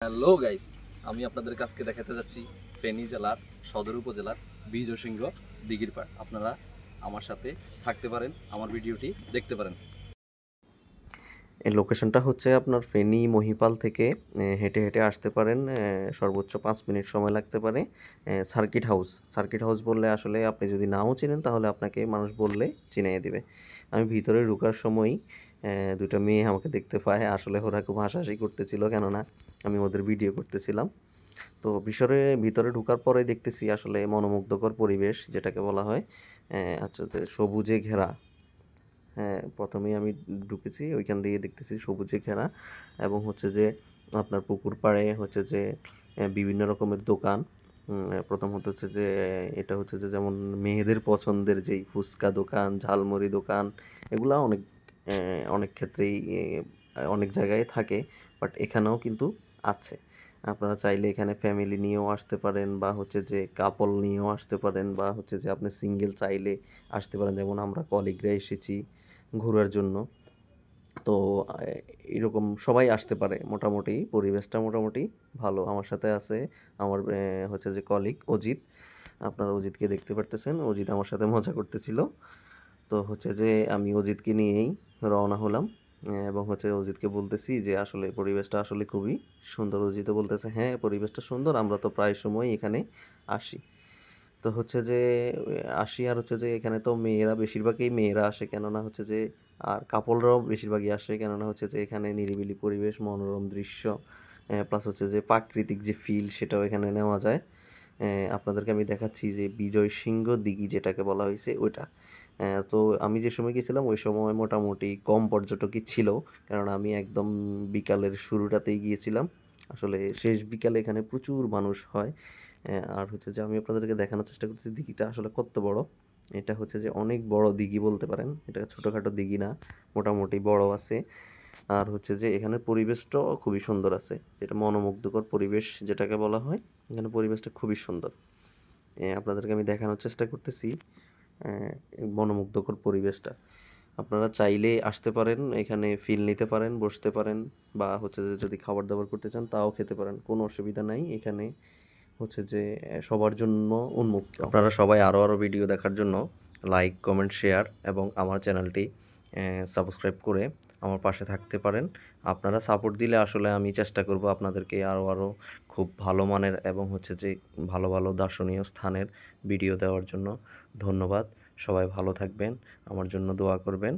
Hello guys, আমি আপনাদের কাছকে দেখাতে যাচ্ছি ফেনী জেলার সদর উপজেলার বিজয়সিংহ দিঘির পাড়। আপনারা আমার সাথে থাকতে পারেন, আমার ভিডিওটি দেখতে পারেন। এই লোকেশনটা হচ্ছে আপনার ফেনী মহিপাল থেকে হেঁটে হেঁটে আসতে পারেন। সর্বোচ্চ 5 মিনিট সময় লাগতে পারে। সার্কিট হাউস বললে আসলে আপনি যদি নাও চেনেন তাহলে আপনাকে মানুষ বললে চিনিয়ে দিবে। আমি ভিতরে ঢোকার সময়ই দুইটা মেয়ে আমাকে দেখতে পায়। আসলে ওরা খুব হাসাহাসি করতেছিল, কেননা আমি ওদের ভিডিও করতেছিলাম। তো ভিতরে ঢোকার পরে দেখতেছি আসলে মনোমুগ্ধকর পরিবেশ যেটাকে বলা হয় আচ্ছা সবুজে ঘেরা। হ্যাঁ, ১ম এই আমি ঢুকেছি, ওইখান দিয়ে দেখতেছি সবুজে ঘেরা এবং হচ্ছে যে আপনার পুকুর পাড়ে হচ্ছে যে বিভিন্ন রকমের দোকান। ১ম হচ্ছে যে এটা হচ্ছে যে যেমন মেয়েদের পছন্দের যেই ফুচকা দোকান, ঝালমুড়ি দোকান, এগুলা অনেক ক্ষেত্রেই অনেক জায়গায় থাকে। বাট এখানেও কিন্তু আছে। আপনারা চাইলে এখানে ফ্যামিলি নিয়েও আসতে পারেন বা হচ্ছে যে কাপল নিয়েও আসতে পারেন বা হচ্ছে যে আপনি সিঙ্গেল চাইলে আসতে পারেন। যেমন আমরা কলিগরা এসেছি ঘোরার জন্য। তো আ এরকম সবাই আসতে পারে। মোটামুটি পরিবেশটা মোটামুটি ভালো। আমার সাথে আছে আমার হচ্ছে যে কলিগ অজিত। আপনারা অজিতকে দেখতে পারতেছেন। অজিত আমার সাথে মজা করতেছিল। তো হচ্ছে যে আমি অজিতকে নিয়েই রওনা হলাম। এবং হচ্ছে অজিতকে বলতেছি যে আসলে পরিবেশটা আসলে খুবই সুন্দর। অজিতও বলতেছে, "হ্যাঁ, পরিবেশটা সুন্দর। আমরা তো প্রায় সময়ই এখানে আসি।" তো হচ্ছে যে আসি আর হচ্ছে যে এখানে তো বেশিরভাগই মেয়েরা আসে, কেননা হচ্ছে যে আর কাপলরাও বেশিরভাগই আসে, কেননা হচ্ছে যে এখানে নিরিবিলি পরিবেশ, মনোরম দৃশ্য, প্লাস হচ্ছে যে প্রাকৃতিক যে ফিল সেটাও এখানে নেওয়া যায়। আপনাদেরকে আমি দেখাচ্ছি যে বিজয় সিংহ দিঘি যেটাকে বলা হয়েছে ওইটা। তো আমি যে সময় গেছিলাম ওই সময় মোটামুটি কম পর্যটকই ছিল, কেননা আমি একদম বিকালের শুরুটাতেই গিয়েছিলাম। আসলে শেষ বিকালে এখানে প্রচুর মানুষ হয়। আর হচ্ছে যে আমি আপনাদেরকে দেখানোর চেষ্টা করতেছি দিঘিটা আসলে কত বড়। এটা হচ্ছে যে অনেক বড় দিঘি বলতে পারেন। এটা ছোটখাটো দিঘি না, মোটামুটি বড় আছে। আর হচ্ছে যে এখানের পরিবেশটাও খুবই সুন্দর আছে। যেটা মনোমুগ্ধকর পরিবেশ যেটাকে বলা হয়। এখানে পরিবেশটা খুবই সুন্দর। আপনাদেরকে আমি দেখানোর চেষ্টা করতেছি মনোমুগ্ধকর পরিবেশটা। আপনারা চাইলে আসতে পারেন, এখানে ফিল নিতে পারেন, বসতে পারেন বা হচ্ছে যে যদি খাবার-দাবার করতে চান তাও খেতে পারেন। কোনো অসুবিধা নাই। এখানে হচ্ছে যে সবার জন্য উন্মুক্ত। আপনারা সবাই আরও ভিডিও দেখার জন্য লাইক, কমেন্ট, শেয়ার এবং আমার চ্যানেলটি সাবস্ক্রাইব করে আমার পাশে থাকতে পারেন। আপনারা সাপোর্ট দিলে আসলে আমি চেষ্টা করব আপনাদেরকে আরও খুব ভালো মানের এবং হচ্ছে যে ভালো ভালো দর্শনীয় স্থানের ভিডিও দেওয়ার জন্য। ধন্যবাদ। সবাই ভালো থাকবেন। আমার জন্য দোয়া করবেন।